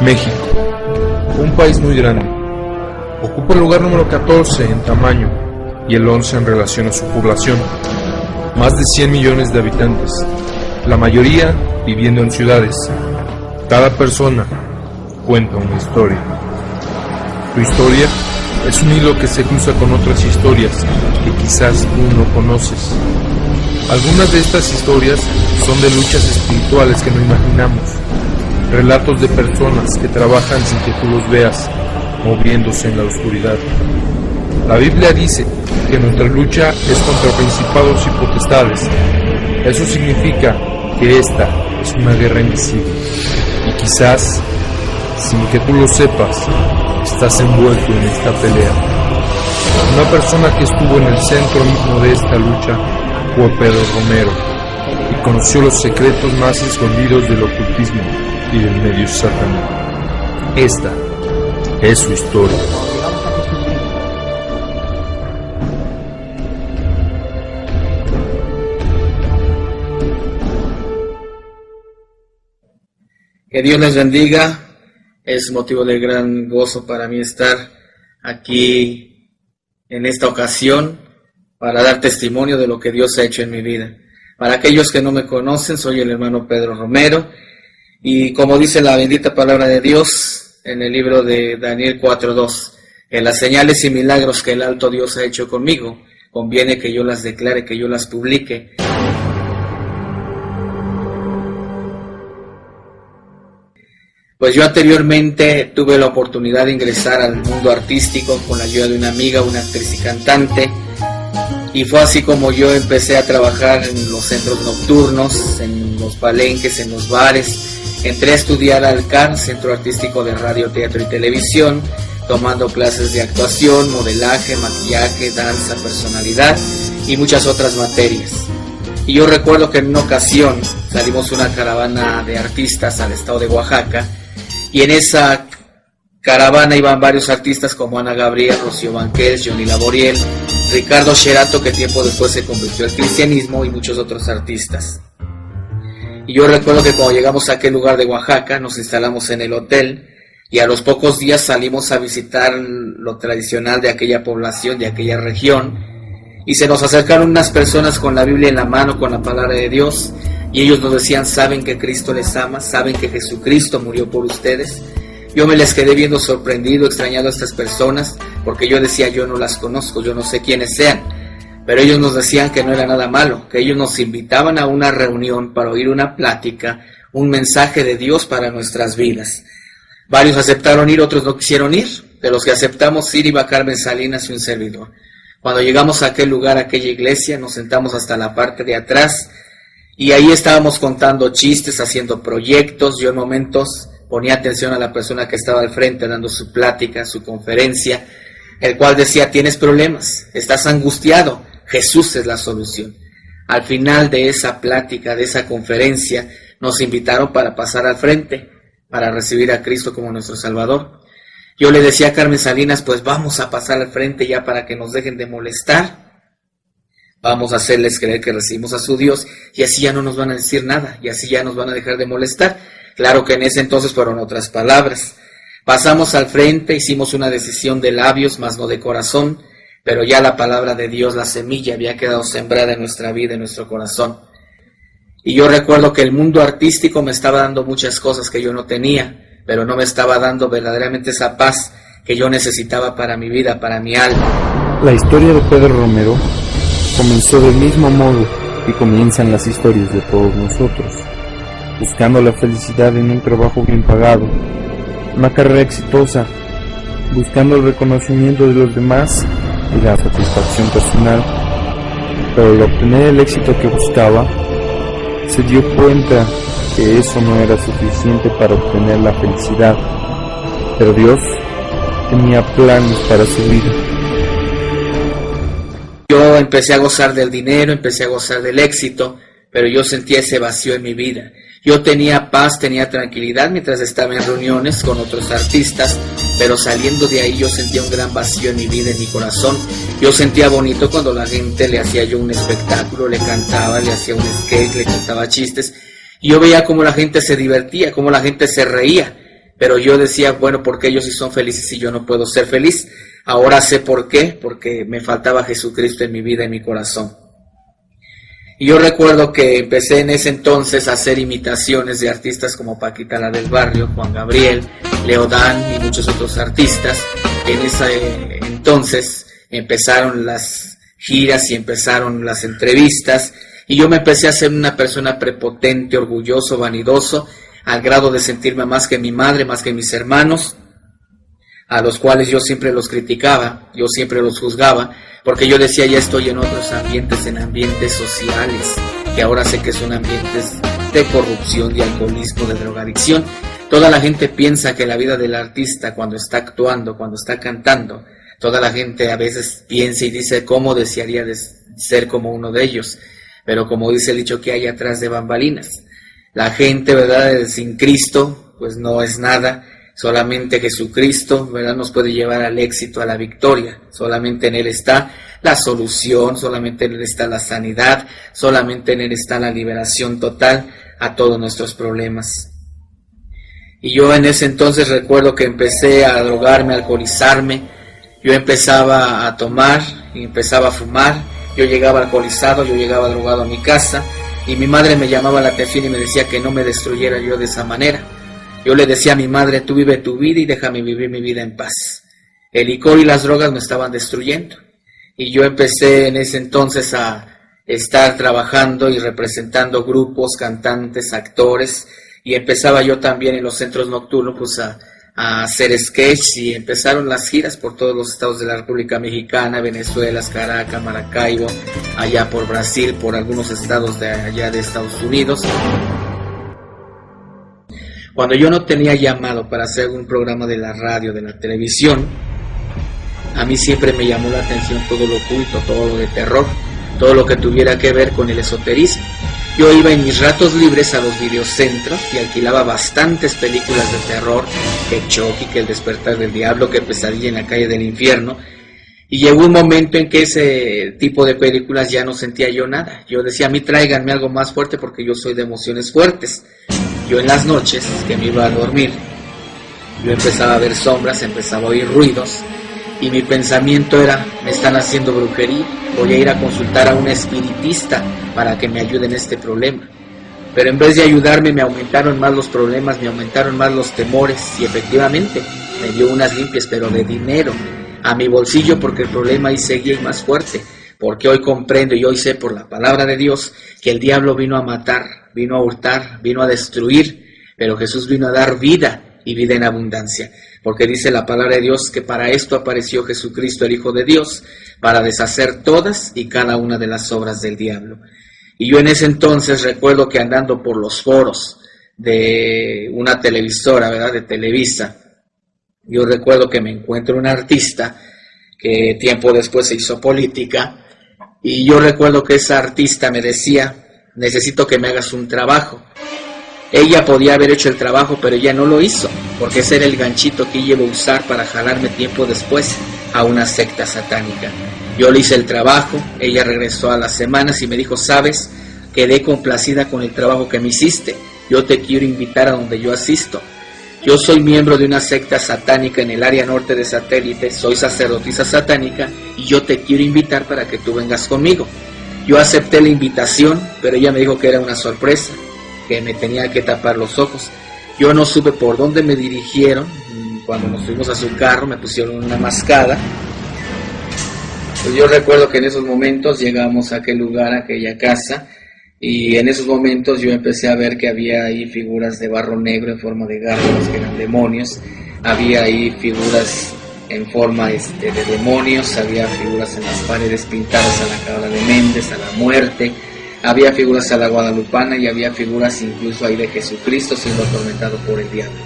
México, un país muy grande, ocupa el lugar número 14 en tamaño y el 11 en relación a su población, más de 100 millones de habitantes, la mayoría viviendo en ciudades. Cada persona cuenta una historia. Tu historia es un hilo que se cruza con otras historias que quizás tú no conoces. Algunas de estas historias son de luchas espirituales que no imaginamos, relatos de personas que trabajan sin que tú los veas, moviéndose en la oscuridad. La Biblia dice que nuestra lucha es contra principados y potestades. Eso significa que esta es una guerra invisible. Y quizás, sin que tú lo sepas, estás envuelto en esta pelea. Una persona que estuvo en el centro mismo de esta lucha fue Pedro Romero, y conoció los secretos más escondidos del ocultismo y del medio satánico. Esta es su historia. Que Dios les bendiga. Es motivo de gran gozo para mí estar aquí en esta ocasión para dar testimonio de lo que Dios ha hecho en mi vida. Para aquellos que no me conocen, soy el hermano Pedro Romero, y como dice la bendita palabra de Dios en el libro de Daniel 4:2, en las señales y milagros que el alto Dios ha hecho conmigo, conviene que yo las declare, que yo las publique. Pues yo anteriormente tuve la oportunidad de ingresar al mundo artístico con la ayuda de una amiga, una actriz y cantante, y fue así como yo empecé a trabajar en los centros nocturnos, en los palenques, en los bares. Entré a estudiar al CAR, Centro Artístico de Radio, Teatro y Televisión, tomando clases de actuación, modelaje, maquillaje, danza, personalidad y muchas otras materias. Y yo recuerdo que en una ocasión salimos una caravana de artistas al estado de Oaxaca, y en esa caravana iban varios artistas como Ana Gabriel, Rocío Banquels, Johnny Laboriel, Ricardo Sherato, que tiempo después se convirtió al cristianismo, y muchos otros artistas. Y yo recuerdo que cuando llegamos a aquel lugar de Oaxaca, nos instalamos en el hotel, y a los pocos días salimos a visitar lo tradicional de aquella población, de aquella región, y se nos acercaron unas personas con la Biblia en la mano, con la palabra de Dios, y ellos nos decían: saben que Cristo les ama, saben que Jesucristo murió por ustedes. Yo me les quedé viendo sorprendido, extrañado a estas personas, porque yo decía: yo no las conozco, yo no sé quiénes sean. Pero ellos nos decían que no era nada malo, que ellos nos invitaban a una reunión para oír una plática, un mensaje de Dios para nuestras vidas. Varios aceptaron ir, otros no quisieron ir. De los que aceptamos ir iba Carmen Salinas y un servidor. Cuando llegamos a aquel lugar, a aquella iglesia, nos sentamos hasta la parte de atrás, y ahí estábamos contando chistes, haciendo proyectos. Yo en momentos ponía atención a la persona que estaba al frente dando su plática, su conferencia, el cual decía: tienes problemas, estás angustiado, Jesús es la solución. Al final de esa plática, de esa conferencia, nos invitaron para pasar al frente, para recibir a Cristo como nuestro Salvador. Yo le decía a Carmen Salinas: pues vamos a pasar al frente ya para que nos dejen de molestar. Vamos a hacerles creer que recibimos a su Dios, y así ya no nos van a decir nada, y así ya nos van a dejar de molestar. Claro que en ese entonces fueron otras palabras. Pasamos al frente, hicimos una decisión de labios, mas no de corazón, pero ya la palabra de Dios, la semilla, había quedado sembrada en nuestra vida, en nuestro corazón. Y yo recuerdo que el mundo artístico me estaba dando muchas cosas que yo no tenía, pero no me estaba dando verdaderamente esa paz que yo necesitaba para mi vida, para mi alma. La historia de Pedro Romero comenzó del mismo modo que comienzan las historias de todos nosotros, buscando la felicidad en un trabajo bien pagado, una carrera exitosa, buscando el reconocimiento de los demás y la satisfacción personal. Pero al obtener el éxito que buscaba, se dio cuenta que eso no era suficiente para obtener la felicidad, pero Dios tenía planes para su vida. Yo empecé a gozar del dinero, empecé a gozar del éxito, pero yo sentía ese vacío en mi vida. Yo tenía paz, tenía tranquilidad mientras estaba en reuniones con otros artistas, pero saliendo de ahí yo sentía un gran vacío en mi vida, en mi corazón. Yo sentía bonito cuando la gente le hacía yo un espectáculo, le cantaba, le hacía un sketch, le contaba chistes, y yo veía cómo la gente se divertía, cómo la gente se reía, pero yo decía, bueno, ¿por qué ellos sí son felices y yo no puedo ser feliz? Ahora sé por qué, porque me faltaba Jesucristo en mi vida, en mi corazón. Y yo recuerdo que empecé en ese entonces a hacer imitaciones de artistas como Paquita la del Barrio, Juan Gabriel, Leodán y muchos otros artistas. En ese entonces empezaron las giras y empezaron las entrevistas, y yo me empecé a ser una persona prepotente, orgulloso, vanidoso, al grado de sentirme más que mi madre, más que mis hermanos, a los cuales yo siempre los criticaba, yo siempre los juzgaba, porque yo decía, ya estoy en otros ambientes, en ambientes sociales, que ahora sé que son ambientes de corrupción, de alcoholismo, de drogadicción. Toda la gente piensa que la vida del artista, cuando está actuando, cuando está cantando, toda la gente a veces piensa y dice, ¿cómo desearía de ser como uno de ellos? Pero como dice el dicho, que hay atrás de bambalinas. La gente, ¿verdad?, sin Cristo, pues no es nada. Solamente Jesucristo, ¿verdad?, nos puede llevar al éxito, a la victoria. Solamente en Él está la solución, solamente en Él está la sanidad, solamente en Él está la liberación total a todos nuestros problemas. Y yo en ese entonces recuerdo que empecé a drogarme, a alcoholizarme. Yo empezaba a tomar y empezaba a fumar. Yo llegaba alcoholizado, yo llegaba drogado a mi casa, y mi madre me llamaba la atención y me decía que no me destruyera yo de esa manera. Yo le decía a mi madre, tú vive tu vida y déjame vivir mi vida en paz. El licor y las drogas me estaban destruyendo. Y yo empecé en ese entonces a estar trabajando y representando grupos, cantantes, actores, y empezaba yo también en los centros nocturnos pues a hacer sketch, y empezaron las giras por todos los estados de la República Mexicana, Venezuela, Caracas, Maracaibo, allá por Brasil, por algunos estados de allá de Estados Unidos. Cuando yo no tenía llamado para hacer un programa de la radio, de la televisión, a mí siempre me llamó la atención todo lo oculto, todo lo de terror, todo lo que tuviera que ver con el esoterismo. Yo iba en mis ratos libres a los videocentros y alquilaba bastantes películas de terror, que Chucky, que El despertar del diablo, que Pesadilla en la calle del infierno. Y llegó un momento en que ese tipo de películas ya no sentía yo nada. Yo decía, a mí tráiganme algo más fuerte porque yo soy de emociones fuertes. Yo en las noches que me iba a dormir, yo empezaba a ver sombras, empezaba a oír ruidos, y mi pensamiento era, me están haciendo brujería, voy a ir a consultar a un espiritista para que me ayude en este problema. Pero en vez de ayudarme, me aumentaron más los problemas, me aumentaron más los temores, y efectivamente me dio unas limpias, pero de dinero, a mi bolsillo, porque el problema ahí seguía y más fuerte. Porque hoy comprendo y hoy sé por la palabra de Dios que el diablo vino a matar, vino a hurtar, vino a destruir, pero Jesús vino a dar vida y vida en abundancia. Porque dice la palabra de Dios que para esto apareció Jesucristo, el Hijo de Dios, para deshacer todas y cada una de las obras del diablo. Y yo en ese entonces recuerdo que andando por los foros de una televisora, ¿verdad?, de Televisa, yo recuerdo que me encuentro un artista que tiempo después se hizo política. Y yo recuerdo que esa artista me decía, necesito que me hagas un trabajo. Ella podía haber hecho el trabajo, pero ella no lo hizo, porque ese era el ganchito que ella iba a usar para jalarme tiempo después a una secta satánica. Yo le hice el trabajo, ella regresó a las semanas y me dijo, ¿sabes? Quedé complacida con el trabajo que me hiciste, yo te quiero invitar a donde yo asisto. Yo soy miembro de una secta satánica en el área norte de Satélite, soy sacerdotisa satánica y yo te quiero invitar para que tú vengas conmigo. Yo acepté la invitación, pero ella me dijo que era una sorpresa, que me tenía que tapar los ojos. Yo no supe por dónde me dirigieron. Cuando nos fuimos a su carro me pusieron una mascada. Pues yo recuerdo que en esos momentos llegamos a aquel lugar, a aquella casa, y en esos momentos yo empecé a ver que había ahí figuras de barro negro en forma de gárgolas que eran demonios, había ahí figuras en forma de demonios, había figuras en las paredes pintadas a la cabra de Méndez, a la muerte, había figuras a la guadalupana y había figuras incluso ahí de Jesucristo siendo atormentado por el diablo.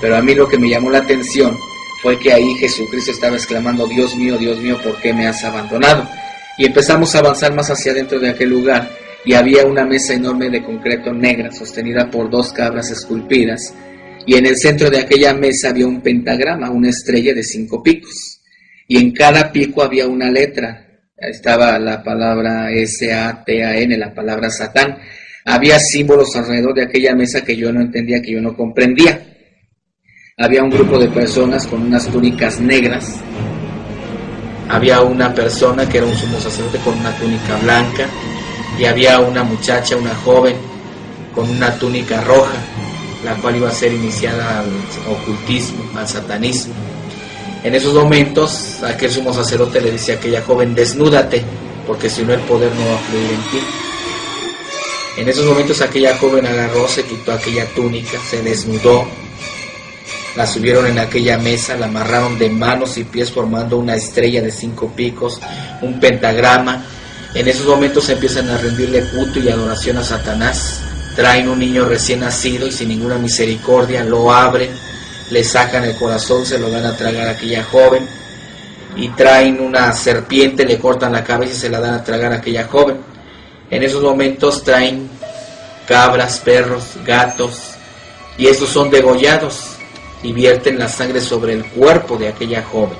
Pero a mí lo que me llamó la atención fue que ahí Jesucristo estaba exclamando, Dios mío, ¿por qué me has abandonado? Y empezamos a avanzar más hacia adentro de aquel lugar, y había una mesa enorme de concreto negra sostenida por 2 cabras esculpidas, y en el centro de aquella mesa había un pentagrama, una estrella de 5 picos, y en cada pico había una letra. Estaba la palabra S-A-T-A-N, la palabra Satán. Había símbolos alrededor de aquella mesa que yo no entendía, que yo no comprendía. había un grupo de personas con unas túnicas negras, había una persona que era un sumo sacerdote con una túnica blanca, y había una muchacha, una joven, con una túnica roja, la cual iba a ser iniciada al ocultismo, al satanismo. En esos momentos, aquel sumo sacerdote le dice a aquella joven: desnúdate, porque si no el poder no va a fluir en ti. En esos momentos aquella joven agarró, se quitó aquella túnica, se desnudó, la subieron en aquella mesa, la amarraron de manos y pies formando una estrella de 5 picos, un pentagrama. En esos momentos empiezan a rendirle culto y adoración a Satanás. Traen un niño recién nacido y sin ninguna misericordia lo abren, le sacan el corazón, se lo dan a tragar a aquella joven, y traen una serpiente, le cortan la cabeza y se la dan a tragar a aquella joven. En esos momentos traen cabras, perros, gatos, y estos son degollados y vierten la sangre sobre el cuerpo de aquella joven.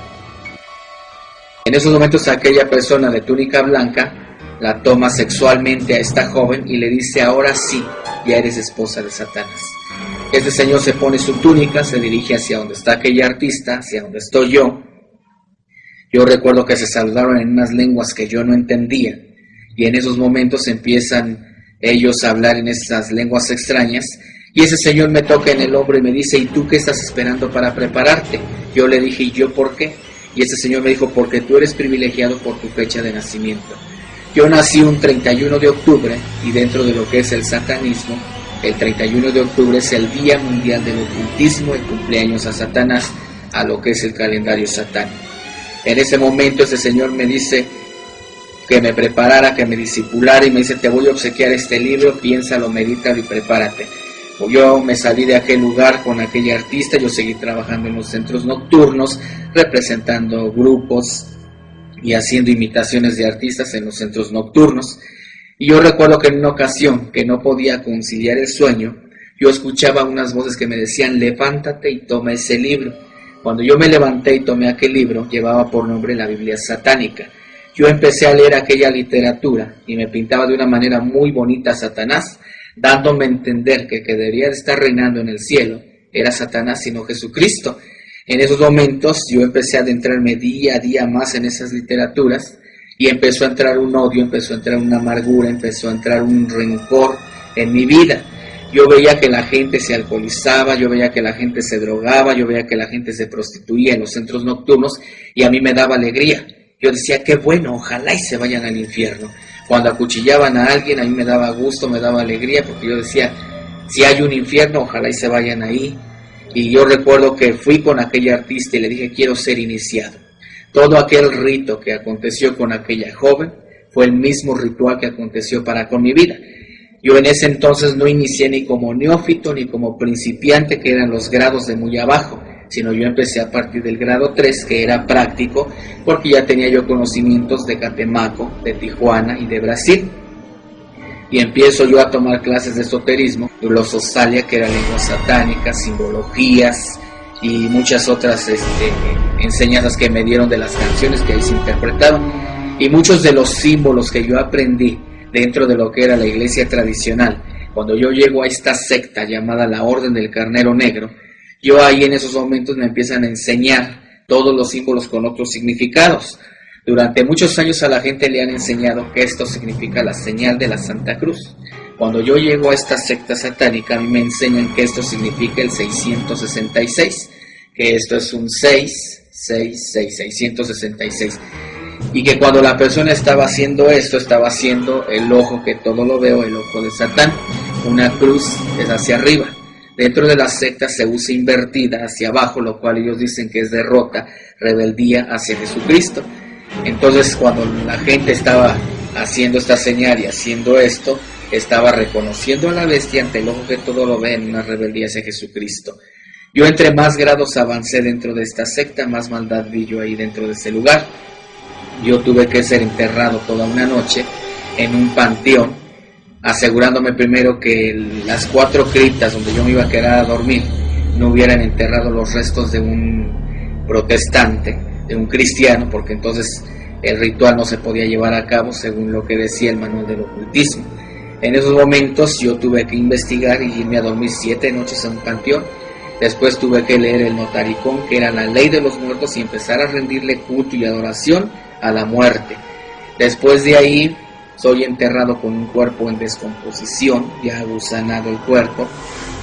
En esos momentos aquella persona de túnica blanca la toma sexualmente a esta joven y le dice: ahora sí, ya eres esposa de Satanás. Este señor se pone su túnica, se dirige hacia donde está aquella artista, hacia donde estoy yo. Yo recuerdo que se saludaron en unas lenguas que yo no entendía, y en esos momentos empiezan ellos a hablar en esas lenguas extrañas, y ese señor me toca en el hombro y me dice: ¿y tú qué estás esperando para prepararte? Yo le dije: ¿y yo por qué? Y ese señor me dijo: porque tú eres privilegiado por tu fecha de nacimiento. Yo nací un 31 de octubre, y dentro de lo que es el satanismo, el 31 de octubre es el Día Mundial del Ocultismo, el cumpleaños a Satanás, a lo que es el calendario satánico. En ese momento ese señor me dice que me preparara, que me discipulara, y me dice: te voy a obsequiar este libro, piénsalo, medítalo y prepárate. Yo me salí de aquel lugar con aquella artista, yo seguí trabajando en los centros nocturnos, representando grupos y haciendo imitaciones de artistas en los centros nocturnos. Y yo recuerdo que en una ocasión que no podía conciliar el sueño, yo escuchaba unas voces que me decían: levántate y toma ese libro. Cuando yo me levanté y tomé aquel libro, llevaba por nombre la Biblia satánica. Yo empecé a leer aquella literatura y me pintaba de una manera muy bonita a Satanás, dándome a entender que debería de estar reinando en el cielo era Satanás y no Jesucristo. En esos momentos yo empecé a adentrarme día a día más en esas literaturas, y empezó a entrar un odio, empezó a entrar una amargura, empezó a entrar un rencor en mi vida. Yo veía que la gente se alcoholizaba, yo veía que la gente se drogaba, yo veía que la gente se prostituía en los centros nocturnos, y a mí me daba alegría. Yo decía: qué bueno, ojalá y se vayan al infierno. Cuando acuchillaban a alguien, a mí me daba gusto, me daba alegría, porque yo decía: si hay un infierno, ojalá y se vayan ahí. Y yo recuerdo que fui con aquella artista y le dije: quiero ser iniciado. Todo aquel rito que aconteció con aquella joven fue el mismo ritual que aconteció con mi vida. Yo en ese entonces no inicié ni como neófito ni como principiante, que eran los grados de muy abajo, sino yo empecé a partir del grado 3, que era práctico, porque ya tenía yo conocimientos de Catemaco, de Tijuana y de Brasil. Y empiezo yo a tomar clases de esoterismo, glososalia, que era lengua satánica, simbologías y muchas otras enseñanzas que me dieron de las canciones que ahí se interpretaban. Y muchos de los símbolos que yo aprendí dentro de lo que era la iglesia tradicional, cuando yo llego a esta secta llamada la Orden del Carnero Negro, yo ahí en esos momentos me empiezan a enseñar todos los símbolos con otros significados. Durante muchos años a la gente le han enseñado que esto significa la señal de la Santa Cruz. Cuando yo llego a esta secta satánica, a mí me enseñan que esto significa el 666, que esto es un 666, y que cuando la persona estaba haciendo esto, estaba haciendo el ojo que todo lo veo, el ojo de Satán, una cruz es hacia arriba. Dentro de la secta se usa invertida hacia abajo, lo cual ellos dicen que es derrota, rebeldía hacia Jesucristo. Entonces, cuando la gente estaba haciendo esta señal y haciendo esto, estaba reconociendo a la bestia ante el ojo que todo lo ve, en una rebeldía hacia Jesucristo. Yo entre más grados avancé dentro de esta secta, más maldad vi yo ahí dentro de ese lugar. Yo tuve que ser enterrado toda una noche en un panteón, asegurándome primero que las 4 criptas donde yo me iba a quedar a dormir no hubieran enterrado los restos de un protestante, de un cristiano, porque entonces el ritual no se podía llevar a cabo según lo que decía el manual del ocultismo. En esos momentos yo tuve que investigar y irme a dormir 7 noches en un panteón, Después tuve que leer el Notaricón, que era la ley de los muertos, y empezar a rendirle culto y adoración a la muerte. Después de ahí soy enterrado con un cuerpo en descomposición, ya gusanado el cuerpo,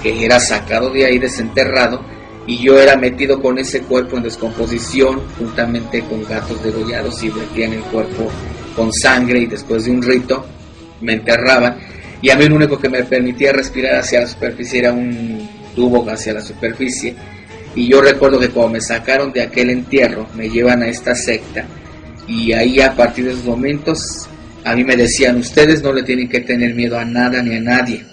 que era sacado de ahí desenterrado, y yo era metido con ese cuerpo en descomposición juntamente con gatos degollados, y metían el cuerpo con sangre, y después de un rito me enterraban, y a mí lo único que me permitía respirar hacia la superficie era un tubo hacia la superficie. Y yo recuerdo que cuando me sacaron de aquel entierro me llevan a esta secta, y ahí a partir de esos momentos a mí me decían: ustedes no le tienen que tener miedo a nada ni a nadie,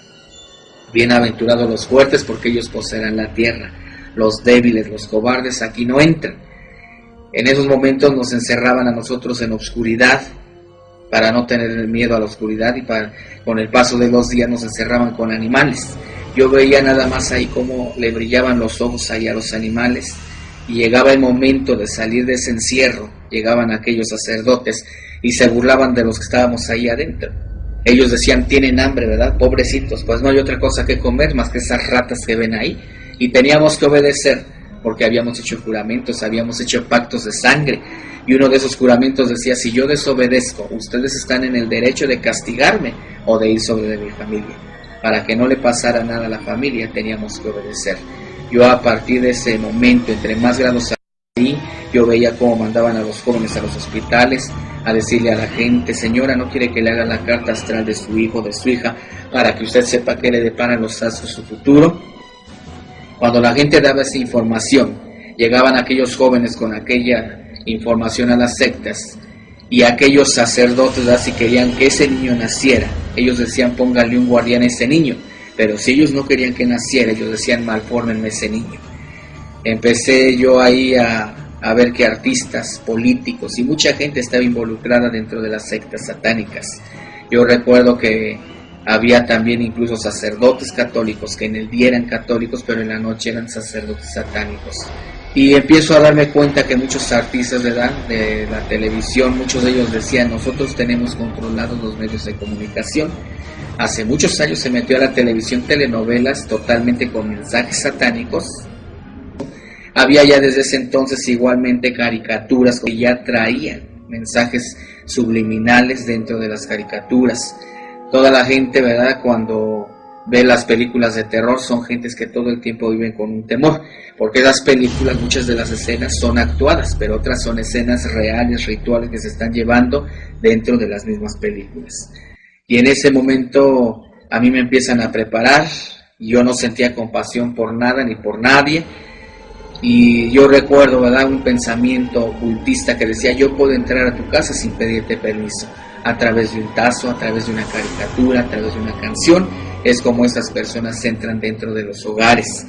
bienaventurados los fuertes porque ellos poseerán la tierra, los débiles, los cobardes aquí no entran. En esos momentos nos encerraban a nosotros en oscuridad para no tener miedo a la oscuridad, y con el paso de los días nos encerraban con animales. Yo veía nada más ahí cómo le brillaban los ojos ahí a los animales, y llegaba el momento de salir de ese encierro. Llegaban aquellos sacerdotes y se burlaban de los que estábamos ahí adentro. Ellos decían: tienen hambre, ¿verdad? Pobrecitos, pues no hay otra cosa que comer más que esas ratas que ven ahí. Y teníamos que obedecer, porque habíamos hecho juramentos, habíamos hecho pactos de sangre, y uno de esos juramentos decía: si yo desobedezco, ustedes están en el derecho de castigarme o de ir sobre de mi familia. Para que no le pasara nada a la familia, teníamos que obedecer. Yo a partir de ese momento, entre más grados ahí, yo veía cómo mandaban a los jóvenes a los hospitales a decirle a la gente: señora, ¿no quiere que le haga la carta astral de su hijo, de su hija, para que usted sepa qué le deparan los astros su futuro? Cuando la gente daba esa información, llegaban aquellos jóvenes con aquella información a las sectas, y aquellos sacerdotes, ¿verdad?, si querían que ese niño naciera, ellos decían: póngale un guardián a ese niño. Pero si ellos no querían que naciera, ellos decían: malfórmenme ese niño. Empecé yo ahí a ver que artistas, políticos y mucha gente estaba involucrada dentro de las sectas satánicas. Yo recuerdo que había también incluso sacerdotes católicos que en el día eran católicos, pero en la noche eran sacerdotes satánicos. Y empiezo a darme cuenta que muchos artistas de la televisión, muchos de ellos decían: nosotros tenemos controlados los medios de comunicación. Hace muchos años se metió a la televisión telenovelas totalmente con mensajes satánicos. Había ya desde ese entonces igualmente caricaturas que ya traían mensajes subliminales dentro de las caricaturas. Toda la gente, ¿verdad?, cuando ve las películas de terror, son gentes que todo el tiempo viven con un temor, porque esas películas, muchas de las escenas son actuadas, pero otras son escenas reales, rituales que se están llevando dentro de las mismas películas. Y en ese momento a mí me empiezan a preparar, yo no sentía compasión por nada ni por nadie, y yo recuerdo, ¿verdad?, un pensamiento ocultista que decía: yo puedo entrar a tu casa sin pedirte permiso, a través de un tazo, a través de una caricatura, a través de una canción. Es como estas personas entran dentro de los hogares.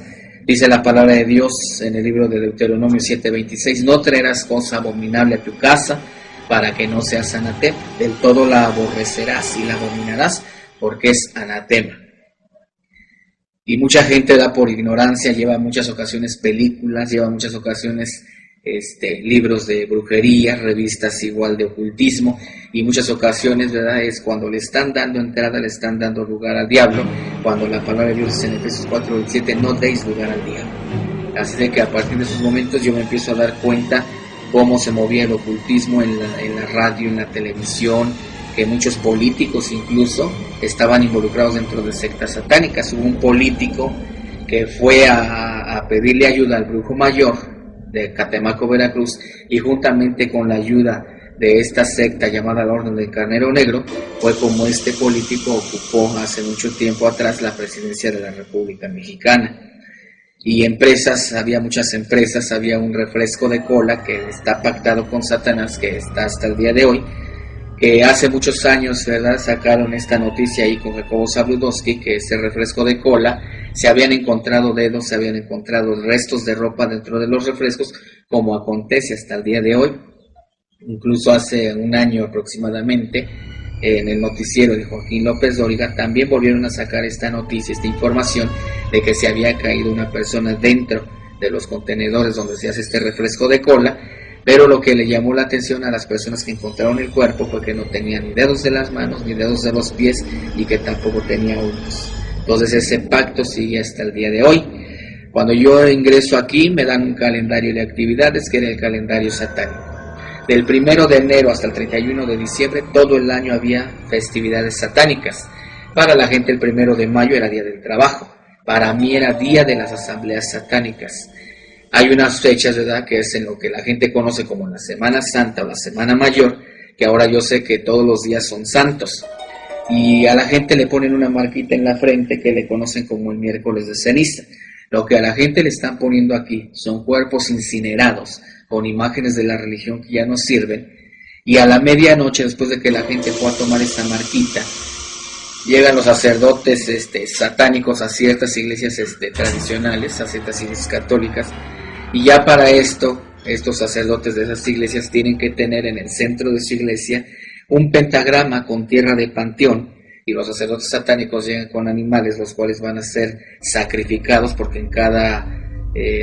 Dice la palabra de Dios en el libro de Deuteronomio 7:26: no traerás cosa abominable a tu casa, para que no seas anatema. Del todo la aborrecerás y la abominarás, porque es anatema. Y mucha gente da por ignorancia, lleva muchas ocasiones películas, lleva muchas ocasiones libros de brujería, revistas igual de ocultismo, y muchas ocasiones, ¿verdad?, es cuando le están dando entrada, le están dando lugar al diablo, cuando la palabra de Dios dice en Efesios 4:27: no deis lugar al diablo. Así de que a partir de esos momentos yo me empiezo a dar cuenta cómo se movía el ocultismo en la radio, en la televisión, que muchos políticos incluso estaban involucrados dentro de sectas satánicas. Hubo un político que fue a pedirle ayuda al brujo mayor de Catemaco, Veracruz, y juntamente con la ayuda de esta secta llamada la Orden del Carnero Negro, fue como este político ocupó hace mucho tiempo atrás la presidencia de la República Mexicana. Y empresas, había muchas empresas, había un refresco de cola que está pactado con Satanás, que está hasta el día de hoy, que hace muchos años, ¿verdad?, sacaron esta noticia ahí con Jacobo Zabludowski, que este refresco de cola, se habían encontrado dedos, se habían encontrado restos de ropa dentro de los refrescos, como acontece hasta el día de hoy. Incluso hace un año aproximadamente, en el noticiero de Joaquín López Dóriga, también volvieron a sacar esta noticia, esta información de que se había caído una persona dentro de los contenedores donde se hace este refresco de cola. Pero lo que le llamó la atención a las personas que encontraron el cuerpo fue que no tenía ni dedos de las manos, ni dedos de los pies, y que tampoco tenía uñas. Entonces ese pacto sigue hasta el día de hoy. Cuando yo ingreso aquí me dan un calendario de actividades que era el calendario satánico. Del 1 de enero hasta el 31 de diciembre, todo el año había festividades satánicas. Para la gente el 1 de mayo era día del trabajo. Para mí era día de las asambleas satánicas. Hay unas fechas, ¿verdad?, que es en lo que la gente conoce como la Semana Santa o la Semana Mayor, que ahora yo sé que todos los días son santos. Y a la gente le ponen una marquita en la frente que le conocen como el miércoles de ceniza. Lo que a la gente le están poniendo aquí son cuerpos incinerados con imágenes de la religión que ya no sirven. Y a la medianoche, después de que la gente fue a tomar esta marquita, llegan los sacerdotes satánicos a ciertas iglesias tradicionales, a ciertas iglesias católicas, y ya para esto, estos sacerdotes de esas iglesias tienen que tener en el centro de su iglesia un pentagrama con tierra de panteón, y los sacerdotes satánicos llegan con animales, los cuales van a ser sacrificados, porque en cada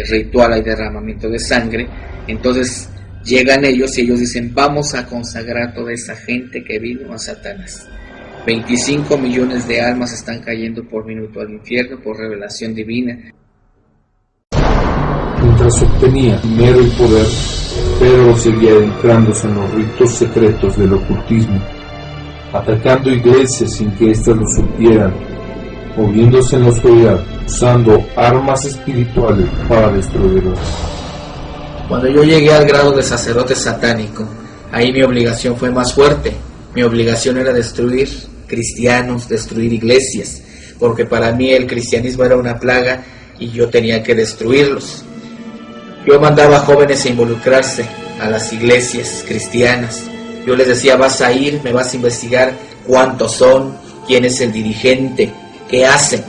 ritual hay derramamiento de sangre. Entonces llegan ellos y ellos dicen: vamos a consagrar toda esa gente que vino a Satanás. 25 millones de almas están cayendo por minuto al infierno por revelación divina. Mientras obtenía dinero y poder, Pedro seguía adentrándose en los ritos secretos del ocultismo, atacando iglesias sin que éstas lo supieran, moviéndose en la oscuridad, usando armas espirituales para destruirlos. Cuando yo llegué al grado de sacerdote satánico, ahí mi obligación fue más fuerte. Mi obligación era destruir cristianos, destruir iglesias, porque para mí el cristianismo era una plaga y yo tenía que destruirlos. Yo mandaba a jóvenes a involucrarse a las iglesias cristianas. Yo les decía: vas a ir, me vas a investigar cuántos son, quién es el dirigente, qué hacen.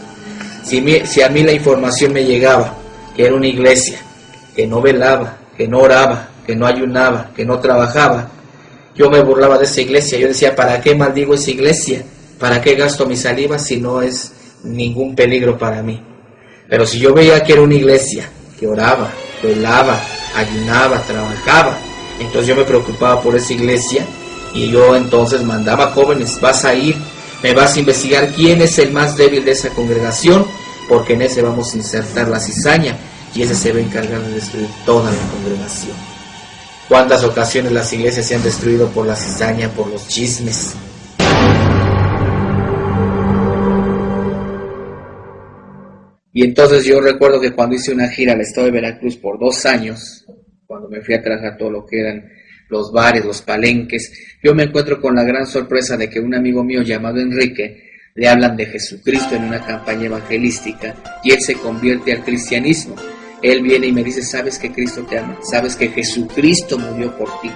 Si a mí la información me llegaba que era una iglesia que no velaba, que no oraba, que no ayunaba, que no trabajaba, yo me burlaba de esa iglesia. Yo decía: ¿para qué maldigo esa iglesia? ¿Para qué gasto mi saliva si no es ningún peligro para mí? Pero si yo veía que era una iglesia que oraba, velaba, ayunaba, trabajaba, entonces yo me preocupaba por esa iglesia y yo entonces mandaba jóvenes: vas a ir, me vas a investigar quién es el más débil de esa congregación, porque en ese vamos a insertar la cizaña y ese se va a encargar de destruir toda la congregación. ¿Cuántas ocasiones las iglesias se han destruido por la cizaña, por los chismes? Y entonces yo recuerdo que cuando hice una gira al estado de Veracruz por 2 años, cuando me fui a trabajar todo lo que eran los bares, los palenques, yo me encuentro con la gran sorpresa de que un amigo mío llamado Enrique le hablan de Jesucristo en una campaña evangelística y él se convierte al cristianismo. Él viene y me dice: ¿sabes que Cristo te ama? ¿Sabes que Jesucristo murió por ti?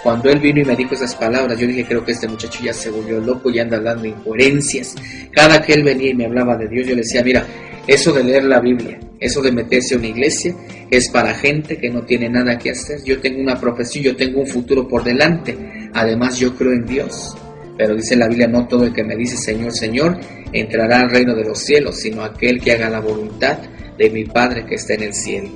Cuando él vino y me dijo esas palabras, yo dije: creo que este muchacho ya se volvió loco y anda hablando incoherencias. Cada que él venía y me hablaba de Dios, yo le decía: mira, eso de leer la Biblia, eso de meterse a una iglesia, es para gente que no tiene nada que hacer. Yo tengo una profesión, yo tengo un futuro por delante. Además, yo creo en Dios. Pero dice la Biblia: no todo el que me dice Señor, Señor, entrará al reino de los cielos, sino aquel que haga la voluntad de mi Padre que está en el cielo.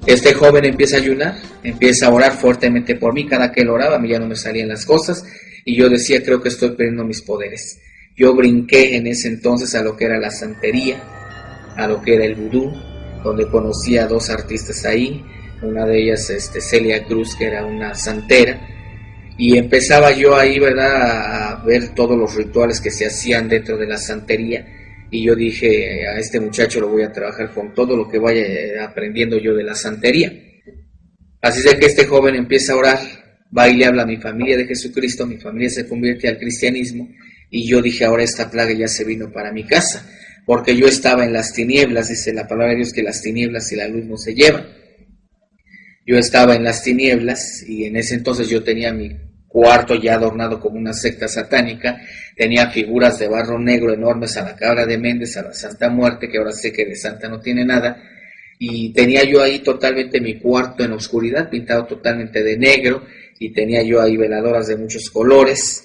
Este joven empieza a ayunar, empieza a orar fuertemente por mí. Cada que él oraba, a mí ya no me salían las cosas y yo decía: creo que estoy perdiendo mis poderes. Yo brinqué en ese entonces a lo que era la santería, a lo que era el vudú, donde conocí a 2 artistas ahí, una de ellas Celia Cruz, que era una santera, y empezaba yo ahí, ¿verdad?, a ver todos los rituales que se hacían dentro de la santería, y yo dije: a este muchacho lo voy a trabajar con todo lo que vaya aprendiendo yo de la santería. Así es que este joven empieza a orar, va y le habla a mi familia de Jesucristo, mi familia se convierte al cristianismo, y yo dije: ahora esta plaga ya se vino para mi casa, porque yo estaba en las tinieblas. Dice la palabra de Dios que las tinieblas y la luz no se llevan. Yo estaba en las tinieblas y en ese entonces yo tenía mi cuarto ya adornado como una secta satánica, tenía figuras de barro negro enormes a la cabra de Méndez, a la Santa Muerte, que ahora sé que de santa no tiene nada, y tenía yo ahí totalmente mi cuarto en oscuridad, pintado totalmente de negro, y tenía yo ahí veladoras de muchos colores,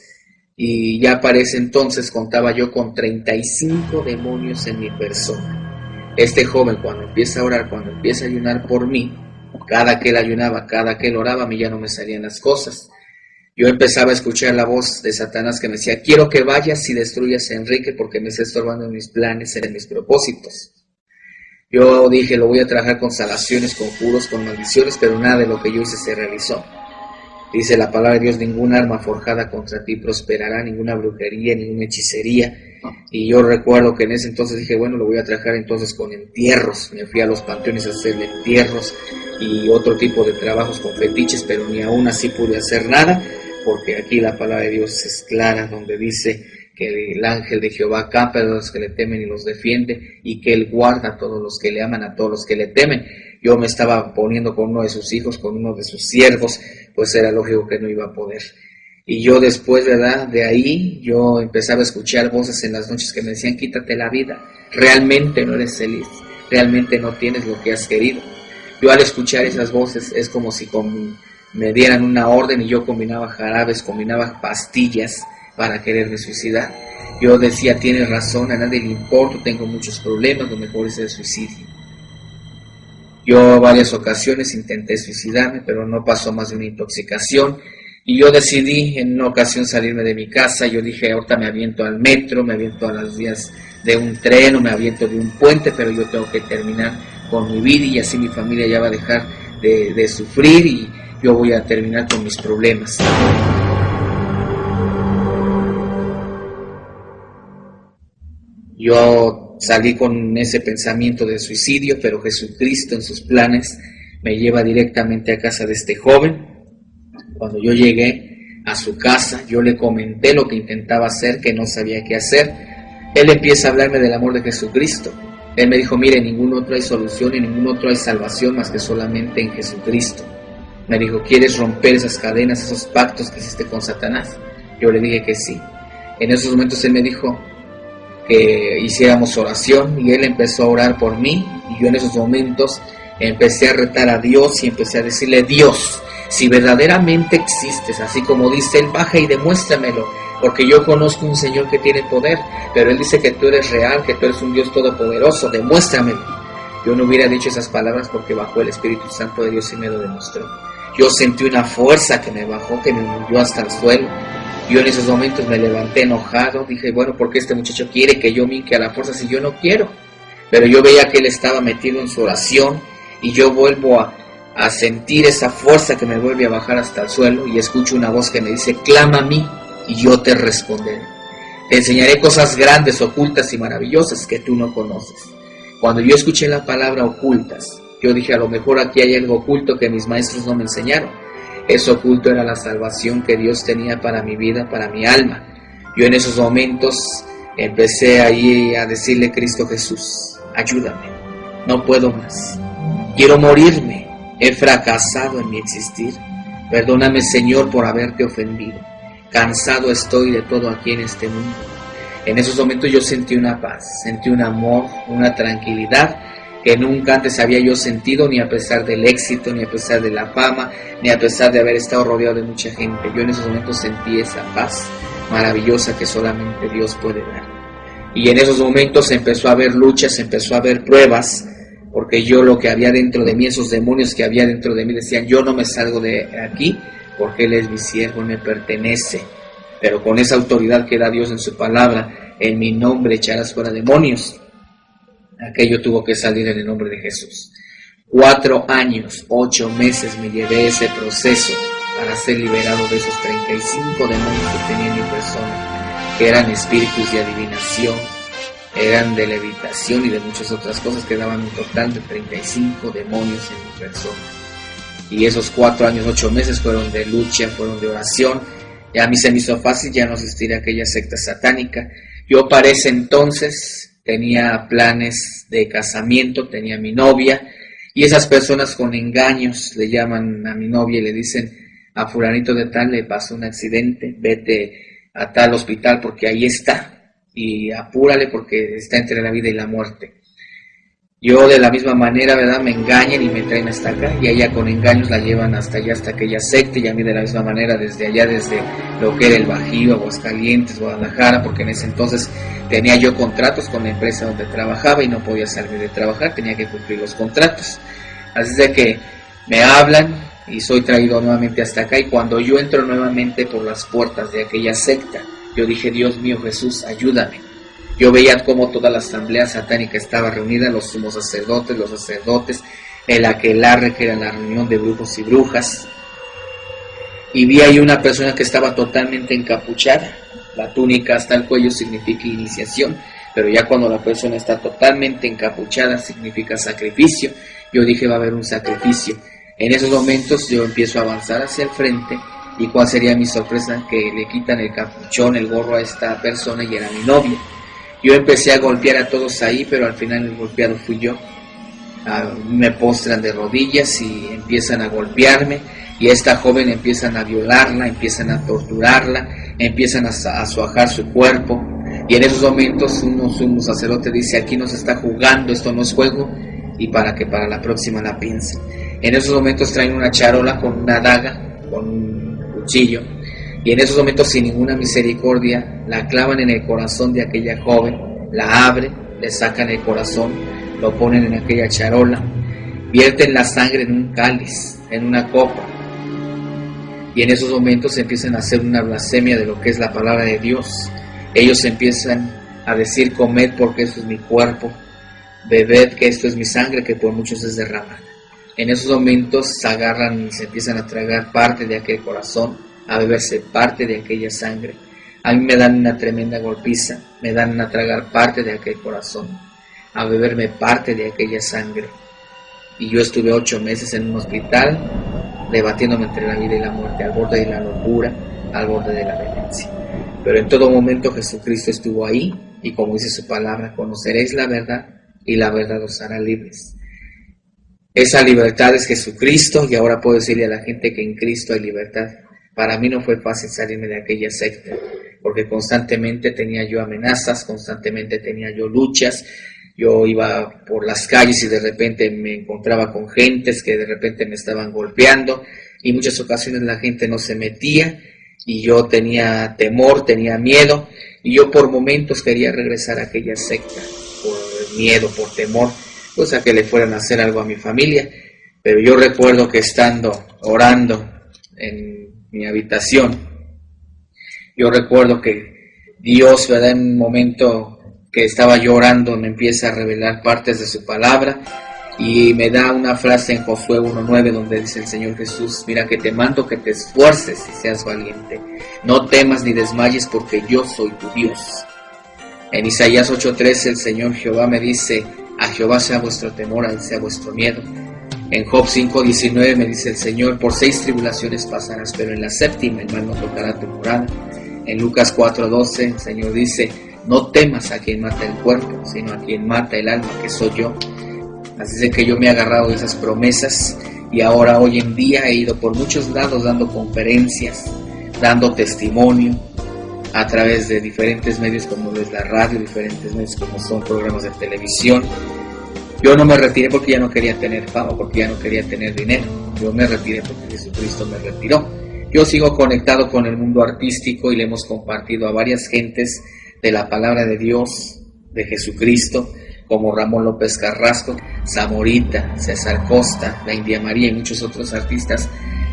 y ya para ese entonces contaba yo con 35 demonios en mi persona. Este joven, cuando empieza a orar, cuando empieza a ayunar por mí, cada que él ayunaba, cada que él oraba, a mí ya no me salían las cosas. Yo empezaba a escuchar la voz de Satanás que me decía: quiero que vayas y destruyas a Enrique porque me está estorbando en mis planes, en mis propósitos. Yo dije, lo voy a trabajar con salaciones, conjuros, con maldiciones, pero nada de lo que yo hice se realizó. Dice la palabra de Dios, ninguna arma forjada contra ti prosperará, ninguna brujería, ninguna hechicería. Y yo recuerdo que en ese entonces dije, bueno, lo voy a trabajar entonces con entierros. Me fui a los panteones a hacer entierros y otro tipo de trabajos con fetiches, pero ni aún así pude hacer nada, porque aquí la palabra de Dios es clara, donde dice que el ángel de Jehová acampa a los que le temen y los defiende, y que él guarda a todos los que le aman, a todos los que le temen. Yo me estaba poniendo con uno de sus hijos, con uno de sus siervos, pues era lógico que no iba a poder. Y yo después, ¿verdad?, de ahí, yo empezaba a escuchar voces en las noches que me decían, quítate la vida, realmente no eres feliz, realmente no tienes lo que has querido. Yo al escuchar esas voces es como si me dieran una orden y yo combinaba jarabes, combinaba pastillas para quererme suicidar. Yo decía, tienes razón, a nadie le importa, tengo muchos problemas, lo mejor es el suicidio. Yo varias ocasiones intenté suicidarme, pero no pasó más de una intoxicación. Y yo decidí en una ocasión salirme de mi casa. Yo dije, ahorita me aviento al metro, me aviento a las vías de un tren o me aviento de un puente, pero yo tengo que terminar con mi vida y así mi familia ya va a dejar de sufrir y yo voy a terminar con mis problemas. Yo salí con ese pensamiento de suicidio, pero Jesucristo en sus planes me lleva directamente a casa de este joven. Cuando yo llegué a su casa, yo le comenté lo que intentaba hacer, que no sabía qué hacer. Él empieza a hablarme del amor de Jesucristo. Él me dijo, mire, en ningún otro hay solución, en ningún otro hay salvación más que solamente en Jesucristo. Me dijo, ¿quieres romper esas cadenas, esos pactos que hiciste con Satanás? Yo le dije que sí. En esos momentos él me dijo que hiciéramos oración y él empezó a orar por mí y yo en esos momentos empecé a retar a Dios y empecé a decirle, Dios, si verdaderamente existes, así como dice él, baja y demuéstramelo, porque yo conozco un Señor que tiene poder, pero él dice que tú eres real, que tú eres un Dios todopoderoso, demuéstramelo. Yo no hubiera dicho esas palabras porque bajó el Espíritu Santo de Dios y me lo demostró. Yo sentí una fuerza que me bajó, que me hundió hasta el suelo. Yo en esos momentos me levanté enojado, dije, bueno, ¿por qué este muchacho quiere que yo minque a la fuerza si yo no quiero? Pero yo veía que él estaba metido en su oración y yo vuelvo a sentir esa fuerza que me vuelve a bajar hasta el suelo y escucho una voz que me dice, clama a mí y yo te responderé. Te enseñaré cosas grandes, ocultas y maravillosas que tú no conoces. Cuando yo escuché la palabra ocultas, yo dije, a lo mejor aquí hay algo oculto que mis maestros no me enseñaron. Eso oculto era la salvación que Dios tenía para mi vida, para mi alma. Yo en esos momentos empecé ahí a decirle, Cristo Jesús, ayúdame, no puedo más, quiero morirme, he fracasado en mi existir, perdóname Señor por haberte ofendido, cansado estoy de todo aquí en este mundo. En esos momentos yo sentí una paz, sentí un amor, una tranquilidad que nunca antes había yo sentido, ni a pesar del éxito, ni a pesar de la fama, ni a pesar de haber estado rodeado de mucha gente. Yo en esos momentos sentí esa paz maravillosa que solamente Dios puede dar. Y en esos momentos empezó a haber luchas, empezó a haber pruebas, porque yo lo que había dentro de mí, esos demonios que había dentro de mí decían, yo no me salgo de aquí porque Él es mi siervo y me pertenece. Pero con esa autoridad que da Dios en su palabra, en mi nombre echarás fuera demonios. Aquello tuvo que salir en el nombre de Jesús. 4 años, 8 meses me llevé ese proceso para ser liberado de esos 35 demonios que tenía en mi persona, que eran espíritus de adivinación, eran de levitación y de muchas otras cosas que daban un total de 35 demonios en mi persona. Y esos 4 años, 8 meses fueron de lucha, fueron de oración. Y a mí se me hizo fácil ya no asistir a aquella secta satánica. Yo para ese entonces tenía planes de casamiento, tenía mi novia, y esas personas con engaños le llaman a mi novia y le dicen, a fulanito de tal le pasó un accidente, vete a tal hospital porque ahí está, y apúrale porque está entre la vida y la muerte. Yo de la misma manera, ¿verdad?, me engañan y me traen hasta acá, y a ella con engaños la llevan hasta allá, hasta aquella secta, y a mí de la misma manera desde allá, desde lo que era el Bajío, Aguascalientes, Guadalajara, porque en ese entonces tenía yo contratos con la empresa donde trabajaba y no podía salir de trabajar, tenía que cumplir los contratos. Así de que me hablan y soy traído nuevamente hasta acá, y cuando yo entro nuevamente por las puertas de aquella secta, yo dije, Dios mío Jesús, ayúdame. Yo veía cómo toda la asamblea satánica estaba reunida, los sumos sacerdotes, el aquelarre, que era la reunión de brujos y brujas, y vi ahí una persona que estaba totalmente encapuchada. La túnica hasta el cuello significa iniciación, pero ya cuando la persona está totalmente encapuchada significa sacrificio. Yo dije, va a haber un sacrificio. En esos momentos yo empiezo a avanzar hacia el frente, y cuál sería mi sorpresa, que le quitan el capuchón, el gorro a esta persona, y era mi novia. Yo empecé a golpear a todos ahí, pero al final el golpeado fui yo. Me postran de rodillas y empiezan a golpearme, y a esta joven empiezan a violarla, empiezan a torturarla, empiezan a suajar su cuerpo, y en esos momentos un sacerdote dice, aquí no se está jugando, esto no es juego, y para que para la próxima la piensen. En esos momentos traen una charola con una daga, con un cuchillo, y en esos momentos sin ninguna misericordia la clavan en el corazón de aquella joven, la abren, le sacan el corazón, lo ponen en aquella charola, vierten la sangre en un cáliz, en una copa, y en esos momentos empiezan a hacer una blasfemia de lo que es la palabra de Dios. Ellos empiezan a decir, comed porque esto es mi cuerpo, bebed que esto es mi sangre que por muchos es derramada. En esos momentos se agarran y se empiezan a tragar parte de aquel corazón, a beberse parte de aquella sangre. A mí me dan una tremenda golpiza, me dan a tragar parte de aquel corazón, a beberme parte de aquella sangre. Y yo estuve 8 meses en un hospital, debatiéndome entre la vida y la muerte, al borde de la locura, al borde de la demencia. Pero en todo momento Jesucristo estuvo ahí, y como dice su palabra, conoceréis la verdad, y la verdad os hará libres. Esa libertad es Jesucristo, y ahora puedo decirle a la gente que en Cristo hay libertad. Para mí no fue fácil salirme de aquella secta, porque constantemente tenía yo amenazas, constantemente tenía yo luchas. Yo iba por las calles y de repente me encontraba con gentes que de repente me estaban golpeando, y muchas ocasiones la gente no se metía, y yo tenía temor, tenía miedo, y yo por momentos quería regresar a aquella secta, por miedo, por temor, pues a que le fueran a hacer algo a mi familia. Pero yo recuerdo que estando orando en mi habitación, yo recuerdo que Dios, ¿verdad?, en un momento que estaba yo orando, me empieza a revelar partes de su palabra, y me da una frase en Josué 1:9 donde dice el Señor Jesús, mira que te mando que te esfuerces y seas valiente, no temas ni desmayes porque yo soy tu Dios. En Isaías 8:13 el Señor Jehová me dice, a Jehová sea vuestro temor, a él sea vuestro miedo. En Job 5:19 me dice el Señor, por 6 tribulaciones pasarás, pero en la 7ª el mal no tocará tu morada. En Lucas 4:12 el Señor dice, no temas a quien mata el cuerpo, sino a quien mata el alma, que soy yo. Así es que yo me he agarrado de esas promesas, y ahora hoy en día he ido por muchos lados dando conferencias, dando testimonio a través de diferentes medios como es la radio, diferentes medios como son programas de televisión. Yo no me retiré porque ya no quería tener fama, porque ya no quería tener dinero. Yo me retiré porque Jesucristo me retiró. Yo sigo conectado con el mundo artístico y le hemos compartido a varias gentes de la palabra de Dios, de Jesucristo, como Ramón López Carrasco, Zamorita, César Costa, la India María y muchos otros artistas.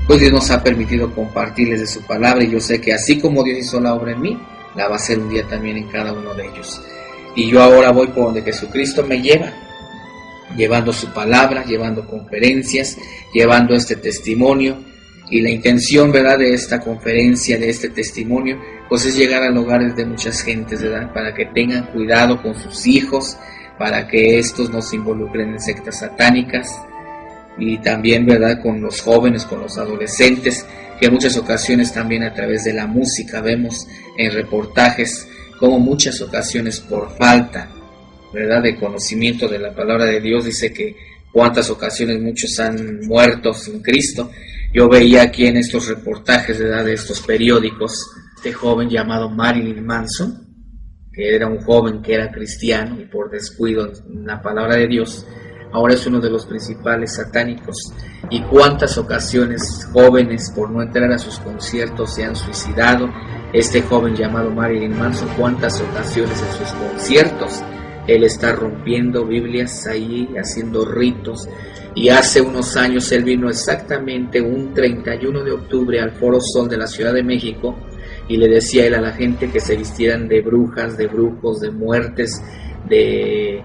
Pues Dios nos ha permitido compartirles de su palabra, y yo sé que así como Dios hizo la obra en mí, la va a hacer un día también en cada uno de ellos. Y yo ahora voy por donde Jesucristo me lleva, llevando su palabra, llevando conferencias, llevando este testimonio. Y la intención, ¿verdad?, de esta conferencia, de este testimonio, pues es llegar a los hogares de muchas gentes, ¿verdad?, para que tengan cuidado con sus hijos, para que estos no se involucren en sectas satánicas, y también, ¿verdad?, con los jóvenes, con los adolescentes, que en muchas ocasiones también a través de la música vemos en reportajes como muchas ocasiones por falta, ¿verdad?, de conocimiento de la palabra de Dios, dice que cuántas ocasiones muchos han muerto sin Cristo. Yo veía aquí en estos reportajes, ¿verdad?, de estos periódicos, este joven llamado Marilyn Manson, que era un joven que era cristiano y por descuido en la palabra de Dios, ahora es uno de los principales satánicos. Y cuántas ocasiones jóvenes por no entrar a sus conciertos se han suicidado. Este joven llamado Marilyn Manson, cuántas ocasiones en sus conciertos él está rompiendo Biblias ahí, haciendo ritos. Y hace unos años él vino exactamente un 31 de octubre al Foro Sol de la Ciudad de México, y le decía él a la gente que se vistieran de brujas, de brujos, de muertes, de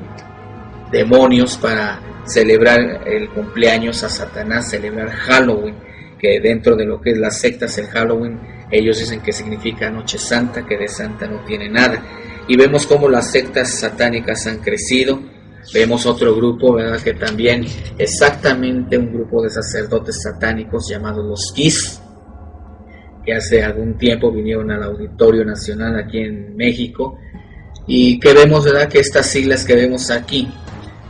demonios para celebrar el cumpleaños a Satanás, celebrar Halloween, que dentro de lo que es las sectas, el Halloween, ellos dicen que significa Noche Santa, que de santa no tiene nada. Y vemos cómo las sectas satánicas han crecido. Vemos otro grupo, ¿verdad?, que también exactamente un grupo de sacerdotes satánicos llamados los KISS, que hace algún tiempo vinieron al Auditorio Nacional aquí en México, y que vemos, ¿verdad?, que estas siglas que vemos aquí,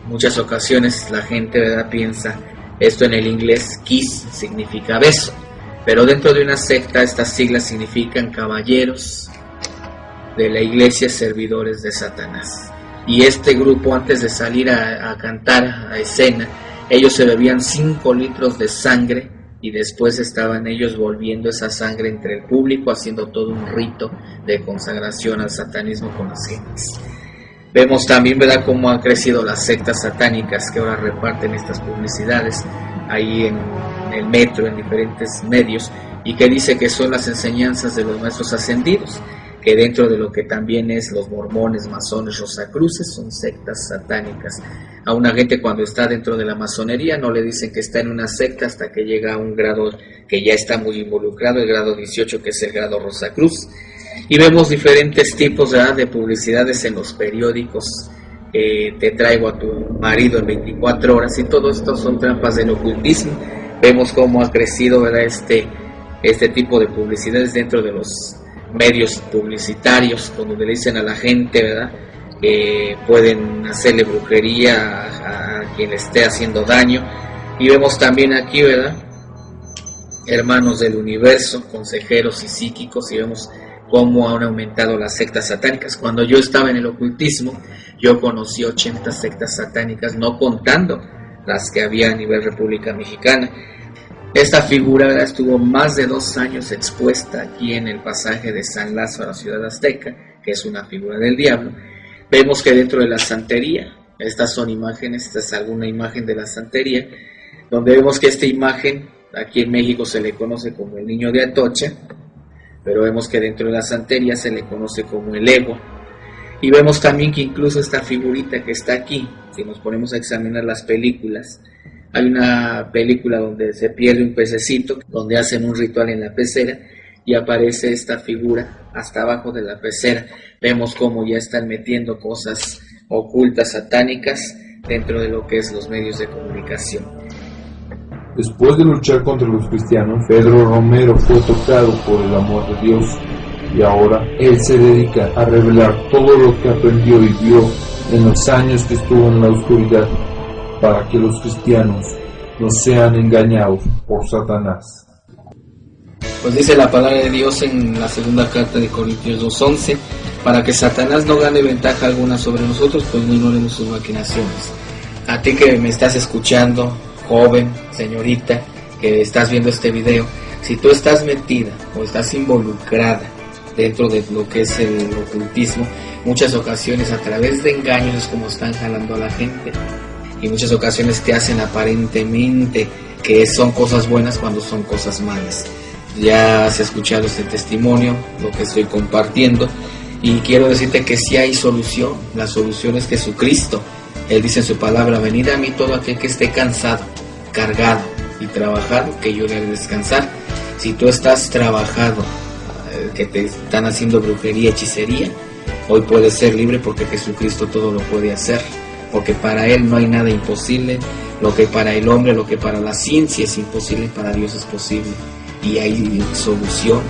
muchas ocasiones la gente, ¿verdad?, piensa esto en el inglés, KISS significa beso, pero dentro de una secta estas siglas significan caballeros de la iglesia, servidores de Satanás. Y este grupo, antes de salir a cantar a escena, ellos se bebían 5 litros de sangre y después estaban ellos volviendo esa sangre entre el público, haciendo todo un rito de consagración al satanismo con las gentes. Vemos también, ¿verdad?, cómo han crecido las sectas satánicas que ahora reparten estas publicidades ahí en el metro, en diferentes medios, y que dice que son las enseñanzas de los maestros ascendidos, que dentro de lo que también es los mormones, masones, rosacruces, son sectas satánicas. A una gente cuando está dentro de la masonería no le dicen que está en una secta hasta que llega a un grado que ya está muy involucrado, el grado 18, que es el grado Rosacruz. Y vemos diferentes tipos, ¿verdad?, de publicidades en los periódicos. Te traigo a tu marido en 24 horas, y todo esto son trampas del ocultismo. Vemos cómo ha crecido, ¿verdad?, este tipo de publicidades dentro de los medios publicitarios, donde le dicen a la gente, ¿verdad?, que pueden hacerle brujería a quien le esté haciendo daño. Y vemos también aquí, ¿verdad?, hermanos del universo, consejeros y psíquicos, y vemos cómo han aumentado las sectas satánicas. Cuando yo estaba en el ocultismo, yo conocí 80 sectas satánicas, no contando las que había a nivel República Mexicana. Esta figura, ¿verdad?, estuvo más de 2 años expuesta aquí en el pasaje de San Lázaro a Ciudad Azteca, que es una figura del diablo. Vemos que dentro de la santería, estas son imágenes, esta es alguna imagen de la santería, donde vemos que esta imagen, aquí en México se le conoce como el niño de Atocha, pero vemos que dentro de la santería se le conoce como el ego. Y vemos también que incluso esta figurita que está aquí, si nos ponemos a examinar las películas, hay una película donde se pierde un pececito, donde hacen un ritual en la pecera y aparece esta figura hasta abajo de la pecera. Vemos cómo ya están metiendo cosas ocultas, satánicas, dentro de lo que es los medios de comunicación. Después de luchar contra los cristianos, Pedro Romero fue tocado por el amor de Dios, y ahora él se dedica a revelar todo lo que aprendió y vio en los años que estuvo en la oscuridad, para que los cristianos no sean engañados por Satanás. Pues dice la palabra de Dios en la segunda carta de Corintios 2:11, para que Satanás no gane ventaja alguna sobre nosotros, pues no ignoremos sus maquinaciones. A ti que me estás escuchando, joven, señorita, que estás viendo este video, si tú estás metida o estás involucrada dentro de lo que es el ocultismo, muchas ocasiones a través de engaños es como están jalando a la gente, y muchas ocasiones te hacen aparentemente que son cosas buenas cuando son cosas malas. Ya has escuchado este testimonio, lo que estoy compartiendo, y quiero decirte que sí hay solución. La solución es Jesucristo. Él dice en su palabra: venid a mí todo aquel que esté cansado, cargado y trabajado, que yo le haré descansar. Si tú estás trabajado, que te están haciendo brujería, hechicería, hoy puedes ser libre, porque Jesucristo todo lo puede hacer, porque para Él no hay nada imposible. Lo que para el hombre, lo que para la ciencia es imposible, para Dios es posible, y hay solución.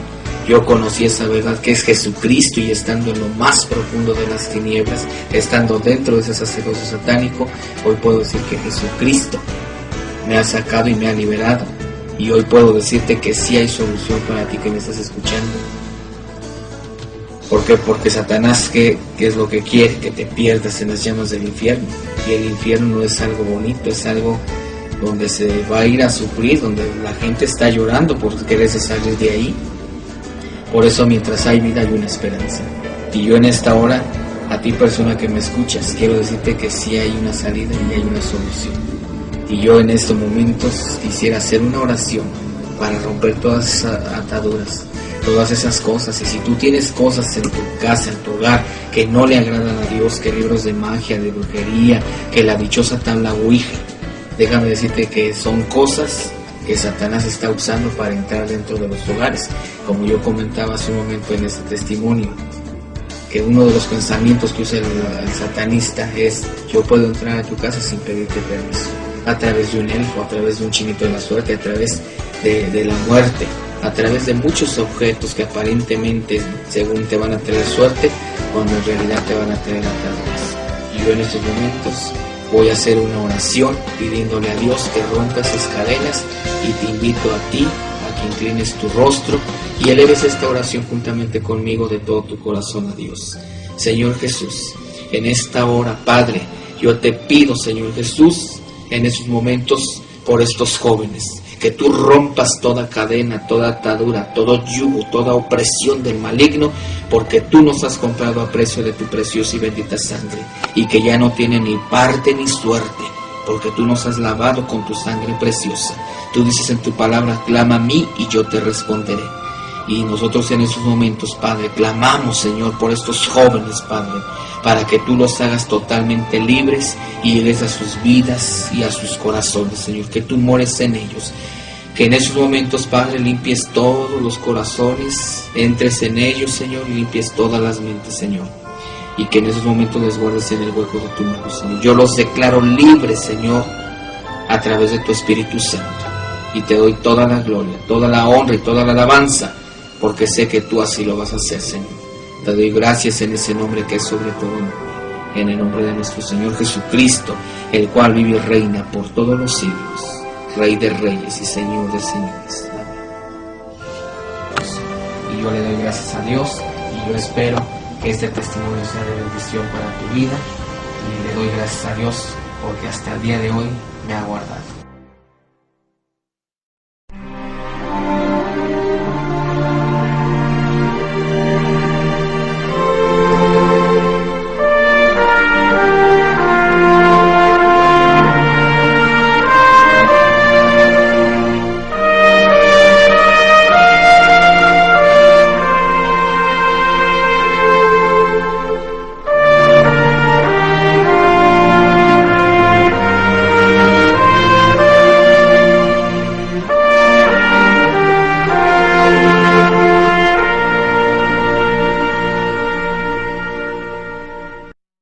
Yo conocí esa verdad que es Jesucristo, y estando en lo más profundo de las tinieblas, estando dentro de ese sacerdocio satánico, hoy puedo decir que Jesucristo me ha sacado y me ha liberado, y hoy puedo decirte que sí hay solución para ti que me estás escuchando. ¿Por qué? Porque Satanás, ¿qué es lo que quiere? Que te pierdas en las llamas del infierno, y el infierno no es algo bonito, es algo donde se va a ir a sufrir, donde la gente está llorando por quererse salir de ahí. Por eso, mientras hay vida, hay una esperanza. Y yo en esta hora, a ti persona que me escuchas, quiero decirte que sí hay una salida y hay una solución. Y yo en estos momentos quisiera hacer una oración para romper todas esas ataduras, todas esas cosas. Y si tú tienes cosas en tu casa, en tu hogar, que no le agradan a Dios, que libros de magia, de brujería, que la dichosa tabla Ouija, déjame decirte que son cosas que Satanás está usando para entrar dentro de los hogares. Como yo comentaba hace un momento en este testimonio, que uno de los pensamientos que usa el satanista es: yo puedo entrar a tu casa sin pedirte permiso, a través de un elfo, a través de un chinito de la suerte, a través de la muerte, a través de muchos objetos que aparentemente según te van a traer suerte, cuando en realidad te van a traer ataduras. Y yo en estos momentos voy a hacer una oración pidiéndole a Dios que rompa esas cadenas, y te invito a ti a que inclines tu rostro y eleves esta oración juntamente conmigo de todo tu corazón a Dios. Señor Jesús, en esta hora, Padre, yo te pido, Señor Jesús, en esos momentos por estos jóvenes, que tú rompas toda cadena, toda atadura, todo yugo, toda opresión del maligno, porque tú nos has comprado a precio de tu preciosa y bendita sangre, y que ya no tiene ni parte ni suerte, porque tú nos has lavado con tu sangre preciosa. Tú dices en tu palabra: clama a mí y yo te responderé. Y nosotros en esos momentos, Padre, clamamos, Señor, por estos jóvenes, Padre, para que tú los hagas totalmente libres y llegues a sus vidas y a sus corazones, Señor, que tú mores en ellos. Que en esos momentos, Padre, limpies todos los corazones, entres en ellos, Señor, y limpies todas las mentes, Señor. Y que en esos momentos les guardes en el hueco de tu mano, Señor. Yo los declaro libres, Señor, a través de tu Espíritu Santo. Y te doy toda la gloria, toda la honra y toda la alabanza, porque sé que tú así lo vas a hacer, Señor. Te doy gracias en ese nombre que es sobre todo nombre, en el nombre de nuestro Señor Jesucristo, el cual vive y reina por todos los siglos, Rey de reyes y Señor de señores. Amén. Y yo le doy gracias a Dios, y yo espero que este testimonio sea de bendición para tu vida, y le doy gracias a Dios porque hasta el día de hoy me ha guardado.